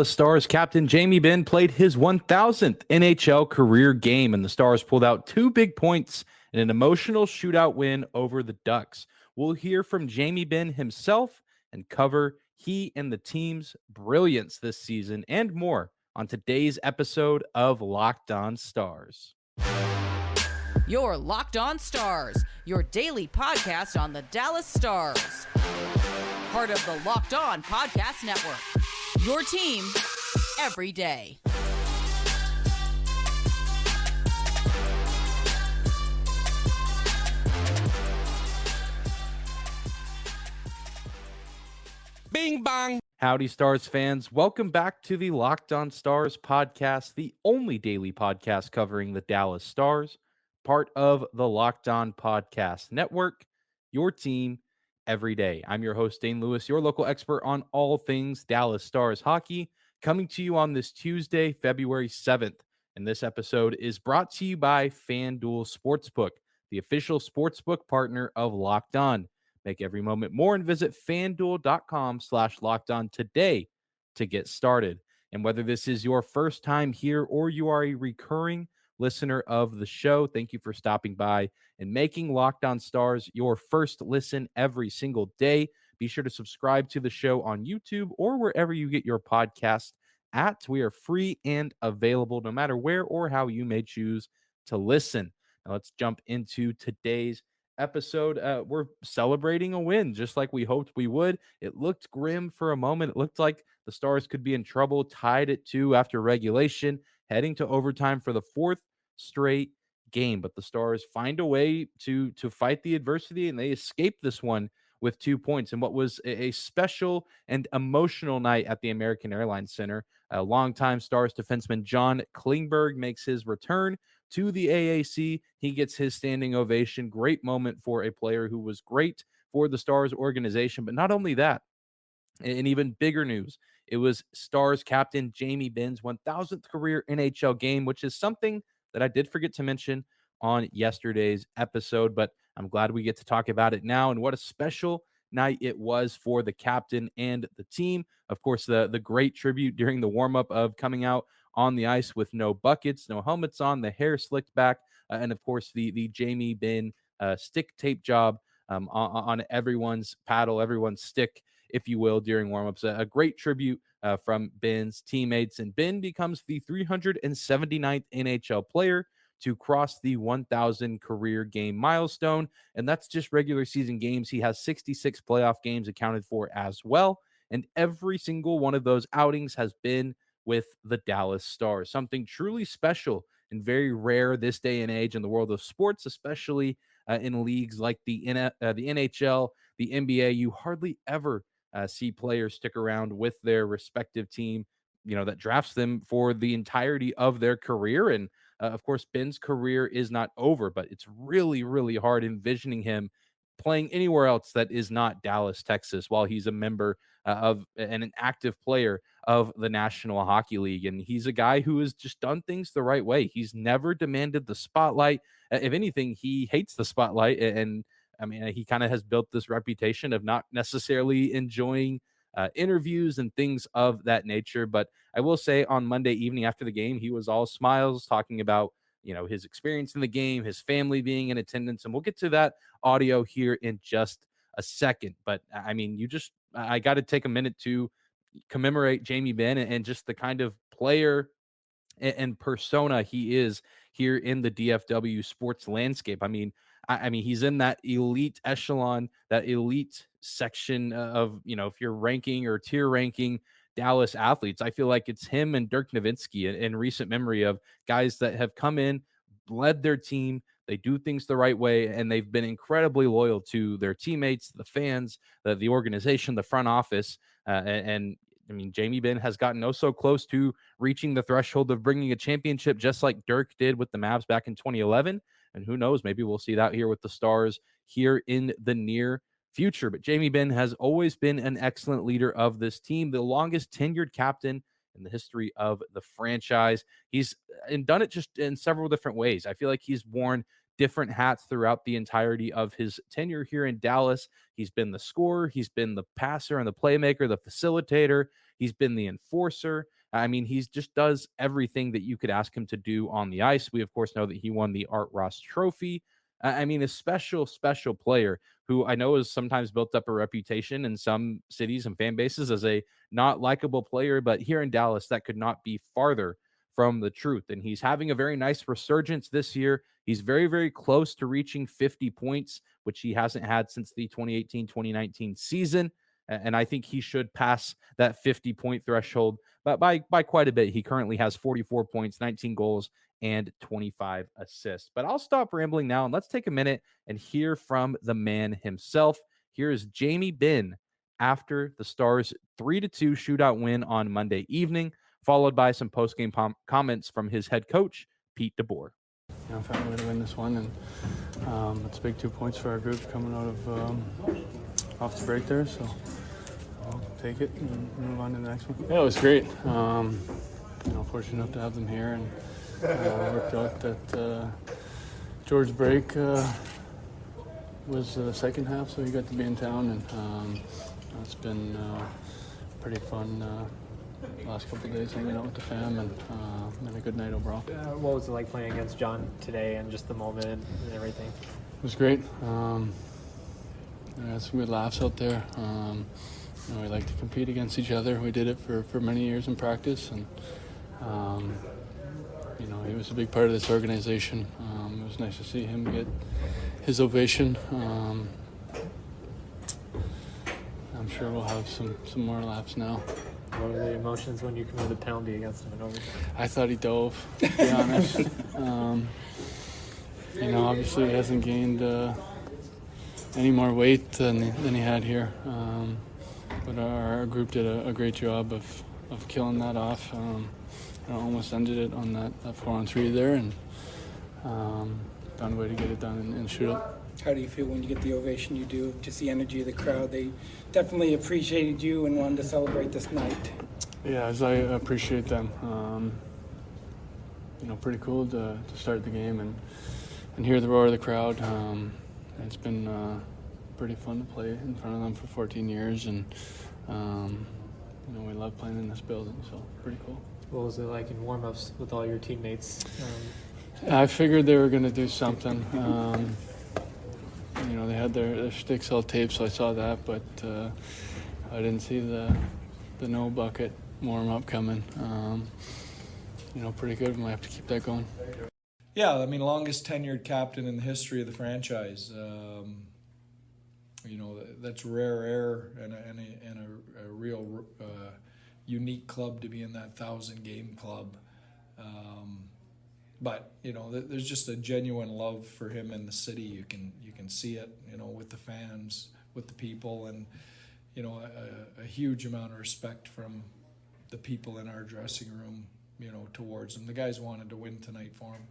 Dallas Stars captain Jamie Benn played his 1,000th NHL career game, and the Stars pulled out 2 big points in an emotional shootout win over the Ducks. We'll hear from Jamie Benn himself and cover he and the team's brilliance this season and more on today's episode of Locked On Stars. Your Locked On Stars, your daily podcast on the Dallas Stars. Part of the Locked On Podcast Network. Your team every day. Bing bong. Howdy, Stars fans. Welcome back to the Locked On Stars podcast, the only daily podcast covering the Dallas Stars, part of the Locked On Podcast Network, your team every day. I'm your host, Dane Lewis, your local expert on all things Dallas Stars hockey, coming to you on this Tuesday, February 7th. And this episode is brought to you by FanDuel Sportsbook, the official sportsbook partner of Locked On. Make every moment more and visit FanDuel.com/lockedon today to get started. And whether this is your first time here or you are a recurring listener of the show, thank you for stopping by and making Locked On Stars your first listen every single day. Be sure to subscribe to the show on YouTube or wherever you get your podcast at. We are free and available no matter where or how you may choose to listen. Now let's jump into today's episode. We're celebrating a win just like we hoped we would. It looked grim for a moment. It looked like the Stars could be in trouble, tied at 2 after regulation, heading to overtime for the 4th straight game. But the Stars find a way to fight the adversity, and they escape this one with 2 points in what was a special and emotional night at the American Airlines Center. A longtime Stars defenseman John Klingberg makes his return to the AAC. He gets his standing ovation. Great moment for a player who was great for the Stars organization. But not only that, and even bigger news, it was Stars captain Jamie Benn's 1,000th career NHL game, which is something that I did forget to mention on yesterday's episode, but I'm glad we get to talk about it now. And what a special night it was for the captain and the team. Of course, the great tribute during the warm-up of coming out on the ice with no buckets, no helmets on, the hair slicked back, and of course the Jamie Benn stick tape job on everyone's paddle, everyone's stick, if you will, during warmups. A great tribute from Benn's teammates, and Benn becomes the 379th NHL player to cross the 1,000 career game milestone, and that's just regular season games. He has 66 playoff games accounted for as well, and every single one of those outings has been with the Dallas Stars. Something truly special and very rare this day and age in the world of sports, especially in leagues like the NHL, the NBA. You hardly ever see players stick around with their respective team, that drafts them for the entirety of their career. And of course, Benn's career is not over, but it's really, really hard envisioning him playing anywhere else that is not Dallas, Texas, while he's a member of and an active player of the National Hockey League. And he's a guy who has just done things the right way. He's never demanded the spotlight. If anything, he hates the spotlight. And I mean, he kind of has built this reputation of not necessarily enjoying interviews and things of that nature. But I will say on Monday evening after the game, he was all smiles, talking about his experience in the game, his family being in attendance. And we'll get to that audio here in just a second. But I mean, I got to take a minute to commemorate Jamie Benn and just the kind of player and persona he is here in the DFW sports landscape. I mean, he's in that elite echelon, that elite section of, if you're ranking or tier ranking Dallas athletes. I feel like it's him and Dirk Nowitzki in recent memory of guys that have come in, led their team. They do things the right way, and they've been incredibly loyal to their teammates, the fans, the organization, the front office. And I mean, Jamie Benn has gotten so close to reaching the threshold of bringing a championship, just like Dirk did with the Mavs back in 2011. And who knows, maybe we'll see that here with the Stars here in the near future. But Jamie Benn has always been an excellent leader of this team, the longest tenured captain in the history of the franchise. He's done it just in several different ways. I feel like he's worn different hats throughout the entirety of his tenure here in Dallas. He's been the scorer, he's been the passer and the playmaker, the facilitator, he's been the enforcer. I mean, he's just does everything that you could ask him to do on the ice. We, of course, know that he won the Art Ross Trophy. I mean, a special, special player who I know has sometimes built up a reputation in some cities and fan bases as a not likable player, but here in Dallas, that could not be farther from the truth. And he's having a very nice resurgence this year. He's very, very close to reaching 50 points, which he hasn't had since the 2018-2019 season. And I think he should pass that 50-point threshold, but by quite a bit. He currently has 44 points, 19 goals, and 25 assists. But I'll stop rambling now and let's take a minute and hear from the man himself. Here is Jamie Benn after the Stars' 3-2 shootout win on Monday evening, followed by some post-game comments from his head coach, Pete DeBoer. I found a way to win this one, and it's big 2 points for our group coming out of off the break there, so I'll take it and move on to the next one. Yeah, it was great. Fortunate enough to have them here, and worked out that George break was the second half, so he got to be in town, and it's been pretty fun last couple of days hanging out with the fam, and had a good night overall. What was it like playing against John today and just the moment and everything? It was great. We had some good laughs out there. We like to compete against each other. We did it for many years in practice, and he was a big part of this organization. It was nice to see him get his ovation. I'm sure we'll have some more laughs now. What were the emotions when you committed the penalty against him in overtime? I thought he dove, to be honest. Obviously he hasn't gained any more weight than he had here. But our group did a great job of killing that off. Almost ended it on that 4-on-3 there, and found a way to get it done in shootout. How do you feel when you get the ovation you do? Just the energy of the crowd. They definitely appreciated you and wanted to celebrate this night. Yeah, as I appreciate them. Pretty cool to start the game and hear the roar of the crowd. It's been pretty fun to play in front of them for 14 years, and we love playing in this building, so pretty cool. What was it like in warm-ups with all your teammates? I figured they were going to do something. They had their sticks all taped, so I saw that, but I didn't see the no bucket warm-up coming. Pretty good. We might have to keep that going. Yeah, I mean, longest tenured captain in the history of the franchise. That's rare air and a real unique club to be in that 1,000-game club. But there's just a genuine love for him in the city. You can see it, with the fans, with the people, and a huge amount of respect from the people in our dressing room, towards him. The guys wanted to win tonight for him.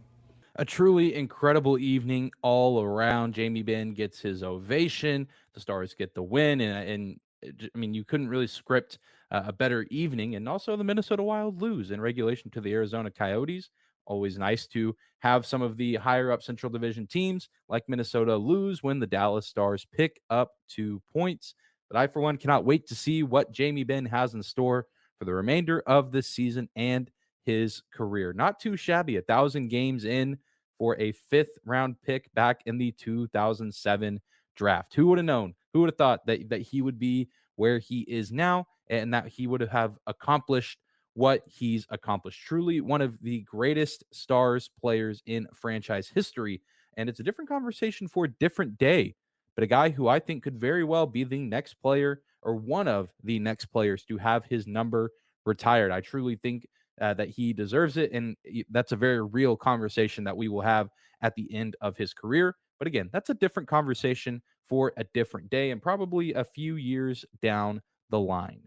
A truly incredible evening all around. Jamie Benn gets his ovation. The Stars get the win, and I mean, you couldn't really script a better evening. And also, the Minnesota Wild lose in regulation to the Arizona Coyotes. Always nice to have some of the higher up Central Division teams like Minnesota lose when the Dallas Stars pick up 2 points. But I, for one, cannot wait to see what Jamie Benn has in store for the remainder of this season and his career. Not too shabby, 1,000 games in for a 5th-round pick back in the 2007 draft. Who would have known? Who would have thought that he would be where he is now and that he would have accomplished what he's accomplished? Truly one of the greatest Stars players in franchise history. And it's a different conversation for a different day, but a guy who I think could very well be the next player or one of the next players to have his number retired. I truly think that he deserves it. And that's a very real conversation that we will have at the end of his career. But again, that's a different conversation for a different day and probably a few years down the line.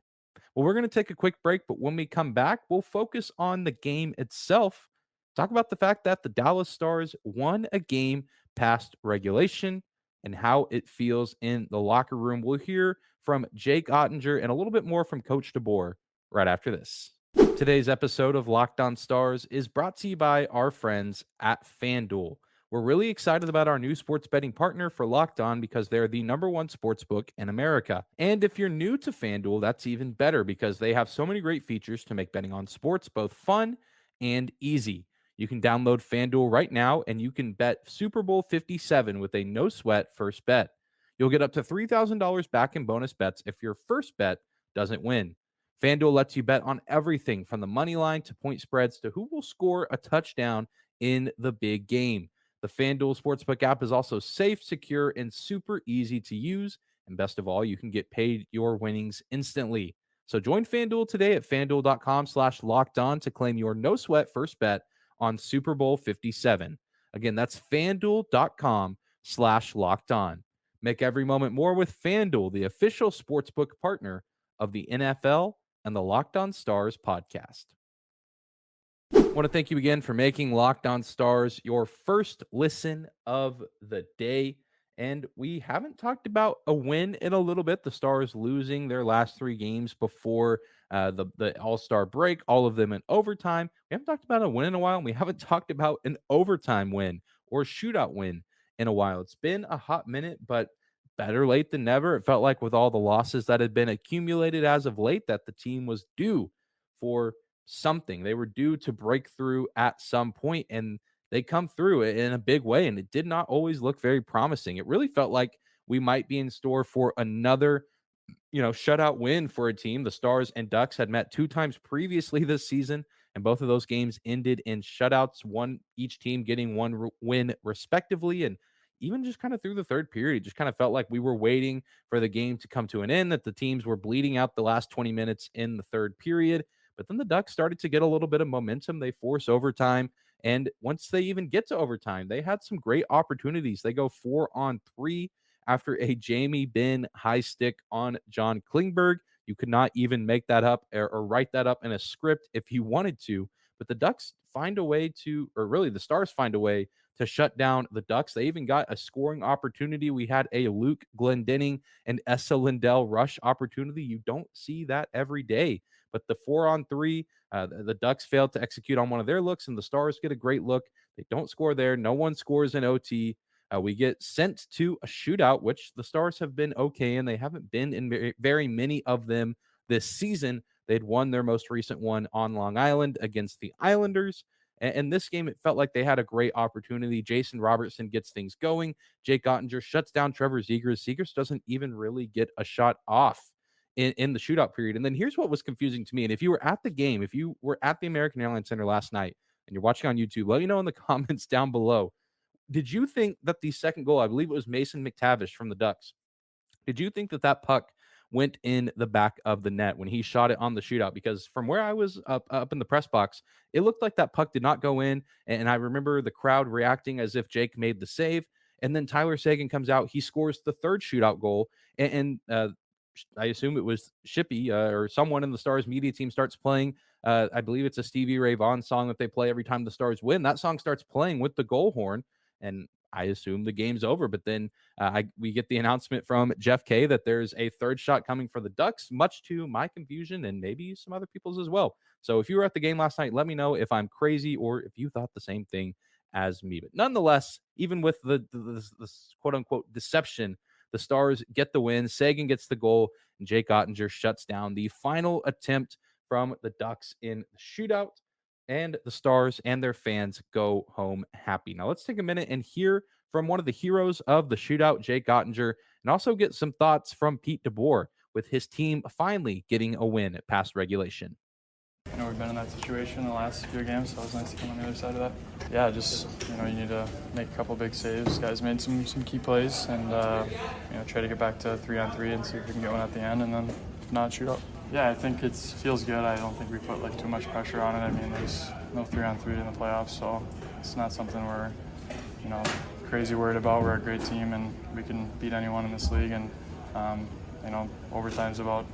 Well, we're going to take a quick break, but when we come back, we'll focus on the game itself. Talk about the fact that the Dallas Stars won a game past regulation and how it feels in the locker room. We'll hear from Jake Oettinger and a little bit more from Coach DeBoer right after this. Today's episode of Locked On Stars is brought to you by our friends at FanDuel, We're really excited about our new sports betting partner for Locked On because they're the #1 sports book in America. And if you're new to FanDuel, that's even better because they have so many great features to make betting on sports both fun and easy. You can download FanDuel right now and you can bet Super Bowl 57 with a no sweat first bet. You'll get up to $3,000 back in bonus bets if your first bet doesn't win. FanDuel lets you bet on everything from the money line to point spreads to who will score a touchdown in the big game. The FanDuel Sportsbook app is also safe, secure, and super easy to use. And best of all, you can get paid your winnings instantly. So join FanDuel today at FanDuel.com/lockedon to claim your no sweat first bet on Super Bowl 57. Again, that's FanDuel.com/lockedon. Make every moment more with FanDuel, the official sportsbook partner of the NFL and the Locked On Stars podcast. I want to thank you again for making Locked On Stars your first listen of the day. And we haven't talked about a win in a little bit. The Stars losing their last 3 games before the All-Star break, all of them in overtime. We haven't talked about a win in a while, and we haven't talked about an overtime win or shootout win in a while. It's been a hot minute, but better late than never. It felt like with all the losses that had been accumulated as of late that the team was due for something. They were due to break through at some point, and they come through in a big way, and it did not always look very promising. It really felt like we might be in store for another, shutout win for a team. The Stars and Ducks had met 2 times previously this season, and both of those games ended in shutouts, each team getting 1 win respectively. And even just kind of through the third period, it just kind of felt like we were waiting for the game to come to an end, that the teams were bleeding out the last 20 minutes in the third period. But then the Ducks started to get a little bit of momentum. They force overtime. And once they even get to overtime, they had some great opportunities. They go 4-on-3 after a Jamie Benn high stick on John Klingberg. You could not even make that up or write that up in a script if you wanted to. But the Ducks find a way to, or really the Stars find a way to shut down the Ducks. They even got a scoring opportunity. We had a Luke Glendening and Essa Lindell rush opportunity. You don't see that every day. But the 4-on-3, the Ducks failed to execute on one of their looks, and the Stars get a great look. They don't score there. No one scores in OT. We get sent to a shootout, which the Stars have been okay, and they haven't been in very many of them this season. They'd won their most recent one on Long Island against the Islanders. And this game, it felt like they had a great opportunity. Jason Robertson gets things going. Jake Oettinger shuts down Trevor Zegras. Zegras doesn't even really get a shot off in the shootout period. And then here's what was confusing to me. And if you were at the game, if you were at the American Airlines Center last night and you're watching on YouTube, let me know in the comments down below. Did you think that the second goal, I believe it was Mason McTavish from the Ducks, did you think that puck went in the back of the net when he shot it on the shootout? Because from where I was up in the press box, it looked like that puck did not go in. And I remember the crowd reacting as if Jake made the save. And then Tyler Seguin comes out. He scores the third shootout goal. And I assume it was Shippy or someone in the Stars media team starts playing. I believe it's a Stevie Ray Vaughan song that they play every time the Stars win. That song starts playing with the goal horn. And I assume the game's over. But then we get the announcement from Jeff Kay that there's a third shot coming for the Ducks, much to my confusion and maybe some other people's as well. So if you were at the game last night, let me know if I'm crazy or if you thought the same thing as me. But nonetheless, even with the quote-unquote deception, the Stars get the win. Seguin gets the goal, and Jake Oettinger shuts down the final attempt from the Ducks in the shootout. And the Stars and their fans go home happy. Now, let's take a minute and hear from one of the heroes of the shootout, Jake Oettinger, and also get some thoughts from Pete DeBoer with his team finally getting a win past regulation. We've been in that situation in the last few games, so it was nice to come on the other side of that. Yeah, just, you need to make a couple big saves. Guys made some key plays, and, try to get back to 3-on-3 and see if we can get one at the end, and then not shoot up. Yeah, I think it feels good. I don't think we put too much pressure on it. I mean, there's no 3-on-3 in the playoffs, so it's not something we're, crazy worried about. We're a great team, and we can beat anyone in this league. And overtime's about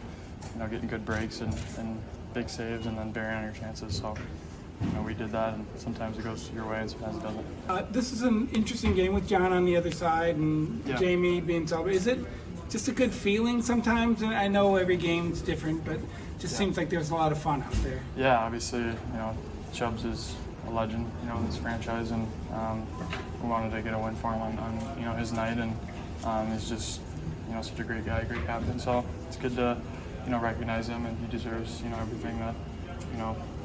getting good breaks and big saves, and then bearing on your chances. So we did that, and sometimes it goes your way, and sometimes it doesn't. This is an interesting game with John on the other side and Jamie being celebrated. Is it just a good feeling sometimes? And I know every game's different, but it just seems like there's a lot of fun out there. Yeah, obviously, Chubbs is a legend, in this franchise, and we wanted to get a win for him on his night, and he's just, such a great guy, great captain. So it's good to, recognize him, and he deserves, everything that,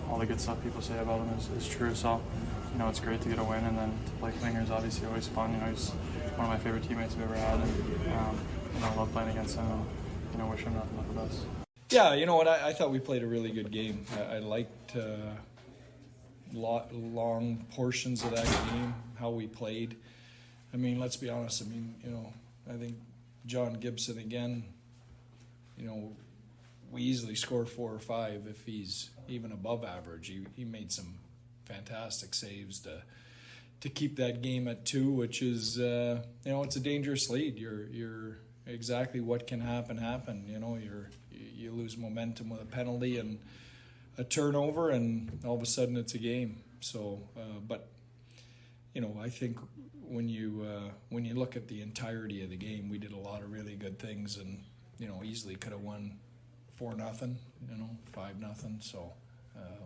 all the good stuff people say about him is true. So, it's great to get a win, and then to play Klinger is obviously always fun. He's one of my favorite teammates I've ever had, and I love playing against him, and wish him nothing but the best. Yeah, you know what? I thought we played a really good game. I liked long portions of that game, how we played. I mean, let's be honest. I mean, I think John Gibson again. We easily score 4 or 5 if he's even above average. He made some fantastic saves to keep that game at 2, which is it's a dangerous lead. You're exactly what can happen. You lose momentum with a penalty and a turnover, and all of a sudden it's a game. So, but I think when you look at the entirety of the game, we did a lot of really good things, and easily could have won 4-0, 5-0. So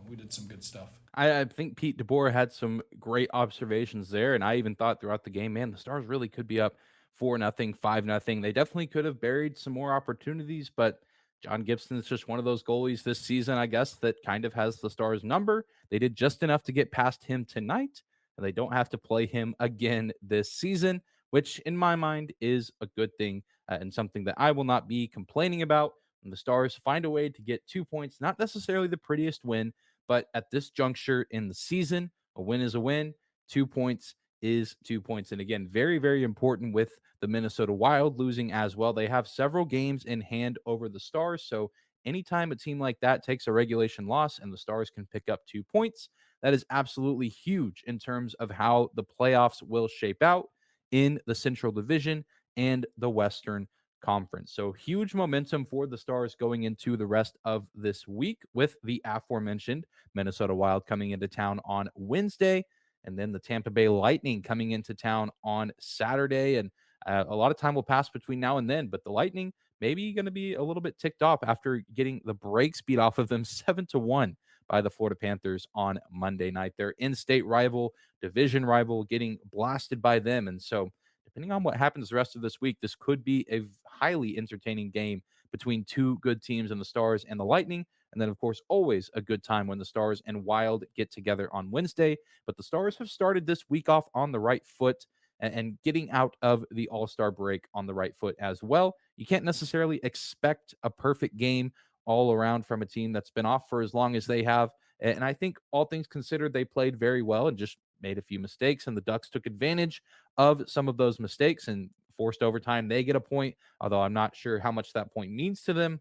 we did some good stuff. I think Pete DeBoer had some great observations there, and I even thought throughout the game, man, the Stars really could be up 4-0, 5-0. They definitely could have buried some more opportunities, but John Gibson is just one of those goalies this season, I guess, that kind of has the Stars number. They did just enough to get past him tonight, and they don't have to play him again this season, which in my mind is a good thing and something that I will not be complaining about. When the Stars find a way to get 2 points, not necessarily the prettiest win, but at this juncture in the season, a win is a win. 2 points is 2 points. And again, very, very important with the Minnesota Wild losing as well. They have several games in hand over the Stars. So anytime a team like that takes a regulation loss and the Stars can pick up 2 points, that is absolutely huge in terms of how the playoffs will shape out in the Central Division and the Western Conference. So huge momentum for the Stars going into the rest of this week with the aforementioned Minnesota Wild coming into town on Wednesday, and then the Tampa Bay Lightning coming into town on Saturday. And a lot of time will pass between now and then, but the Lightning maybe going to be a little bit ticked off after getting the brakes beat off of them 7-1 by the Florida Panthers on Monday night. Their in-state rival, division rival, getting blasted by them. And so depending on what happens the rest of this week, this could be a highly entertaining game between two good teams in the Stars and the Lightning. And then, of course, always a good time when the Stars and Wild get together on Wednesday. But the Stars have started this week off on the right foot and getting out of the All-Star break on the right foot as well. You can't necessarily expect a perfect game all around from a team that's been off for as long as they have. And I think all things considered, they played very well and just made a few mistakes. And the Ducks took advantage of some of those mistakes and forced overtime. They get a point, although I'm not sure how much that point means to them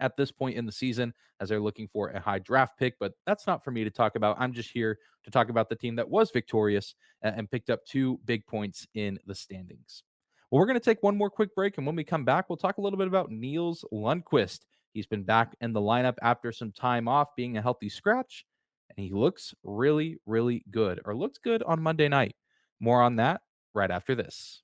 at this point in the season as they're looking for a high draft pick. But that's not for me to talk about. I'm just here to talk about the team that was victorious and picked up 2 big points in the standings. Well, we're going to take one more quick break, and when we come back, we'll talk a little bit about Nils Lundkvist. He's been back in the lineup after some time off, being a healthy scratch, and he looks really, really good, or looked good on Monday night. More on that right after this.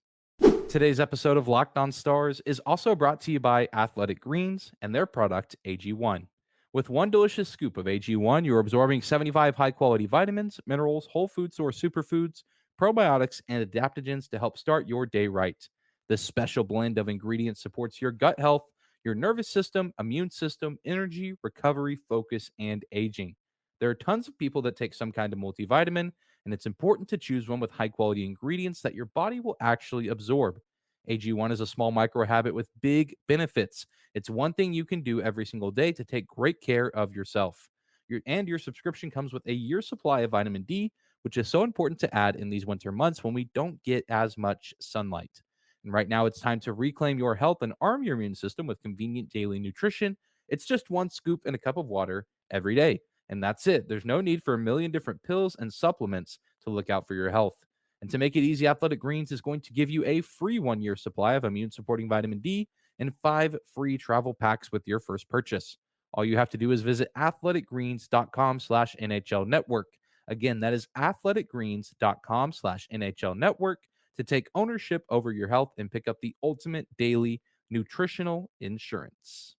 Today's episode of Locked On Stars is also brought to you by Athletic Greens and their product, AG1. With one delicious scoop of AG1, you're absorbing 75 high-quality vitamins, minerals, whole food source superfoods, probiotics, and adaptogens to help start your day right. This special blend of ingredients supports your gut health, your nervous system, immune system, energy, recovery, focus, and aging. There are tons of people that take some kind of multivitamin, and it's important to choose one with high-quality ingredients that your body will actually absorb. AG1 is a small micro habit with big benefits. It's one thing you can do every single day to take great care of yourself. Your subscription comes with a year's supply of vitamin D, which is so important to add in these winter months when we don't get as much sunlight. And right now, it's time to reclaim your health and arm your immune system with convenient daily nutrition. It's just one scoop in a cup of water every day. And that's it. There's no need for a million different pills and supplements to look out for your health. And to make it easy, Athletic Greens is going to give you a free 1-year supply of immune-supporting vitamin D and 5 free travel packs with your first purchase. All you have to do is visit athleticgreens.com/NHL Network. Again, that is athleticgreens.com/NHL Network to take ownership over your health and pick up the ultimate daily nutritional insurance.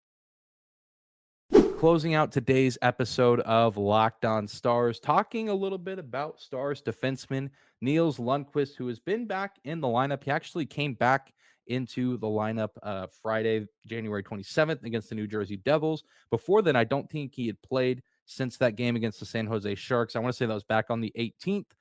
closing out today's episode of Locked On Stars, talking a little bit about Stars defenseman Nils Lundkvist, who has been back in the lineup. He actually came back into the lineup Friday, January 27th against the New Jersey Devils. Before then, I don't think he had played since that game against the San Jose Sharks. I want to say that was back on the 18th,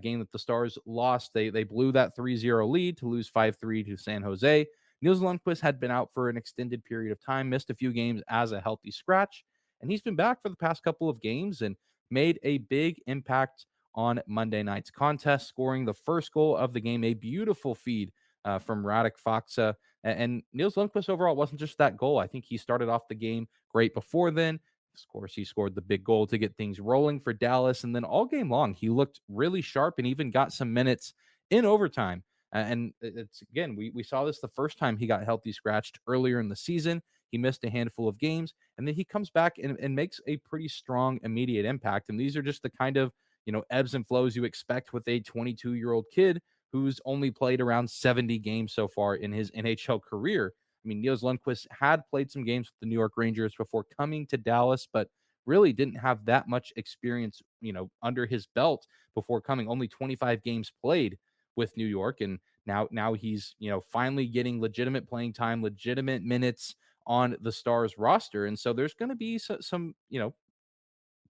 game that the Stars lost. They blew that 3-0 lead to lose 5-3 to San Jose. Nils Lundkvist had been out for an extended period of time, missed a few games as a healthy scratch, and he's been back for the past couple of games and made a big impact on Monday night's contest, scoring the first goal of the game, a beautiful feed from Radek Faksa. And Nils Lundkvist overall wasn't just that goal. I think he started off the game great before then. Of course, he scored the big goal to get things rolling for Dallas. And then all game long, he looked really sharp and even got some minutes in overtime. And it's again, we saw this the first time he got healthy scratched earlier in the season. He missed a handful of games, and then he comes back and makes a pretty strong immediate impact. And these are just the kind of, ebbs and flows you expect with a 22-year-old kid who's only played around 70 games so far in his NHL career. I mean, Nils Lundkvist had played some games with the New York Rangers before coming to Dallas, but really didn't have that much experience, under his belt before coming. Only 25 games played with New York, and now he's, finally getting legitimate playing time, legitimate minutes on the Stars roster. And so there's going to be some,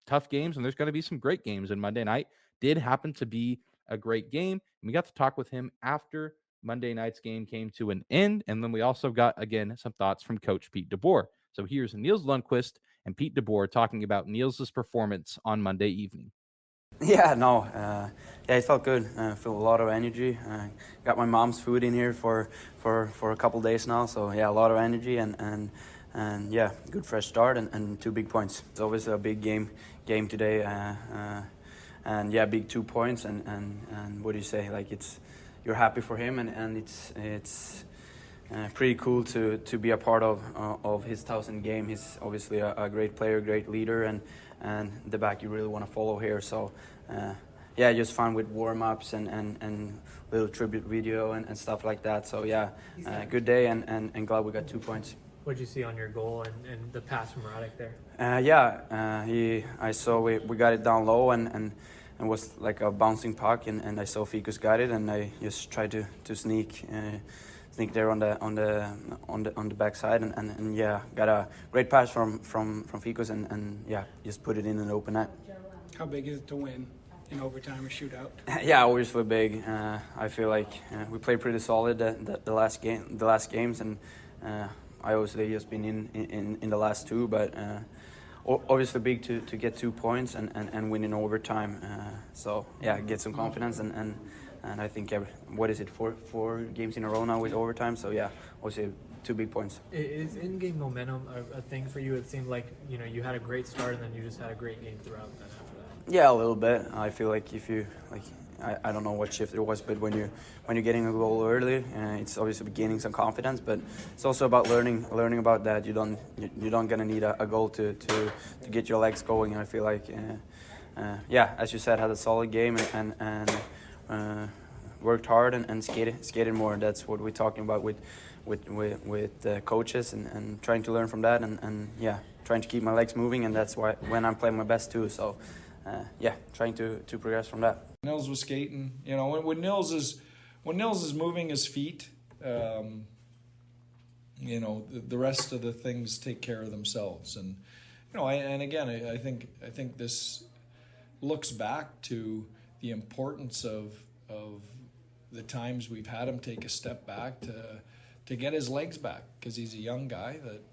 tough games, and there's going to be some great games. And Monday night did happen to be a great game. And we got to talk with him after Monday night's game came to an end. And then we also got, again, some thoughts from Coach Pete DeBoer. So here's Nils Lundkvist and Pete DeBoer talking about Nils' performance on Monday evening. Yeah, no, it felt good. I feel a lot of energy. Got my mom's food in here for a couple days now, so yeah, a lot of energy and yeah, good fresh start and 2 big points. It's always a big game today, and yeah, big 2 points and what do you say? Like you're happy for him and it's pretty cool to be a part of his 1,000 game. He's obviously a great player, great leader, and the back you really want to follow here. So yeah, just fun with warm-ups and little tribute video and stuff like that. So yeah, good day and glad we got 2 points. What did you see on your goal and the pass from Radek there? I saw we got it down low and was like a bouncing puck and I saw Fikus got it and I just tried to sneak there on the backside and yeah, got a great pass from Fikus and yeah, just put it in an open net. How big is it to win in overtime or shootout? Yeah, obviously big. I feel like we played pretty solid the last games and I obviously just been in the last 2, but obviously big to get 2 points and win in overtime. So yeah, get some confidence and I think what is it, four games in a row now with overtime? So yeah, obviously 2 big points. Is in-game momentum a thing for you? It seemed like you had a great start and then you just had a great game throughout. Then after that. Yeah, a little bit. I feel like if you I don't know what shift it was, but when you're getting a goal early, it's obviously gaining some confidence. But it's also about learning about that. You don't gonna need a goal to get your legs going. And I feel like yeah, as you said, had a solid game and worked hard and skated more. That's what we're talking about with coaches and trying to learn from that and yeah, trying to keep my legs moving, and that's why when I'm playing my best too. So yeah, trying to progress from that. Nils was skating. When Nils is moving his feet, the rest of the things take care of themselves. And I think this looks back to the importance of the times we've had him take a step back to get his legs back, because he's a young guy that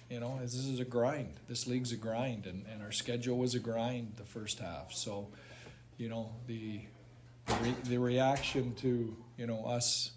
this is a grind. This league's a grind, and our schedule was a grind the first half. So the reaction to us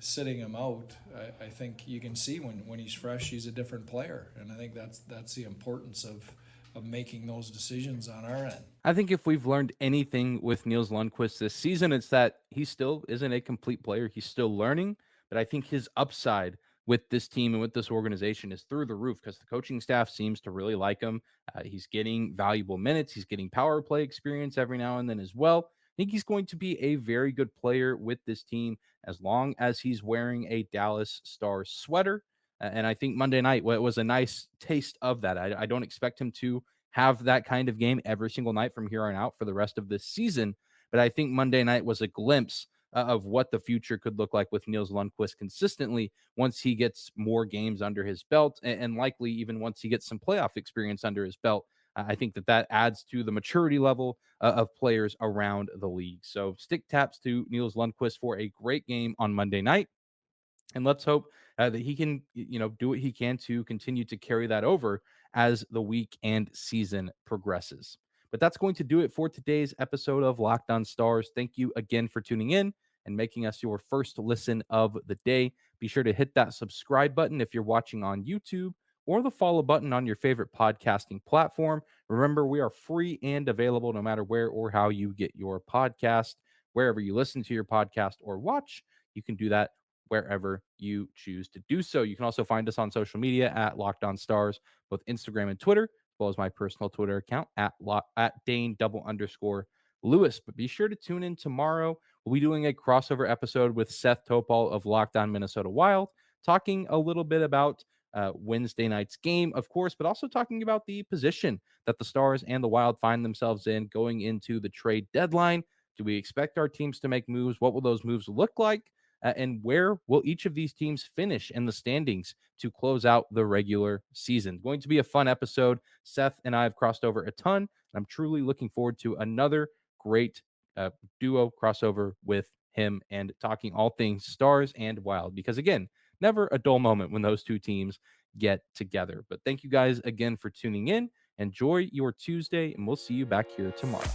sitting him out, I think you can see when he's fresh, he's a different player, and I think that's the importance of making those decisions on our end. I think if we've learned anything with Nils Lundkvist this season, it's that he still isn't a complete player. He's still learning, but I think his upside with this team and with this organization is through the roof because the coaching staff seems to really like him. He's getting valuable minutes. He's getting power play experience every now and then as well. I think he's going to be a very good player with this team as long as he's wearing a Dallas Stars sweater. And I think Monday night was a nice taste of that. I don't expect him to have that kind of game every single night from here on out for the rest of this season. But I think Monday night was a glimpse of what the future could look like with Nils Lundkvist consistently once he gets more games under his belt, and likely even once he gets some playoff experience under his belt. I think that adds to the maturity level of players around the league. So stick taps to Nils Lundkvist for a great game on Monday night. And let's hope that he can, do what he can to continue to carry that over as the week and season progresses. But that's going to do it for today's episode of Locked On Stars. Thank you again for tuning in and making us your first listen of the day. Be sure to hit that subscribe button if you're watching on YouTube, or the follow button on your favorite podcasting platform. Remember, we are free and available no matter where or how you get your podcast. Wherever you listen to your podcast or watch, you can do that wherever you choose to do so. You can also find us on social media at Locked On Stars, both Instagram and Twitter, as well as my personal Twitter account at Dane_Lewis. But be sure to tune in tomorrow. We'll be doing a crossover episode with Seth Topal of Locked On Minnesota Wild, talking a little bit about Wednesday night's game, of course, but also talking about the position that the Stars and the Wild find themselves in going into the trade deadline. Do we expect our teams to make moves? What will those moves look like? And where will each of these teams finish in the standings to close out the regular season? Going to be a fun episode. Seth and I have crossed over a ton, and I'm truly looking forward to another great duo crossover with him and talking all things Stars and Wild, because again, never a dull moment when those two teams get together. But thank you guys again for tuning in. Enjoy your Tuesday, and we'll see you back here tomorrow.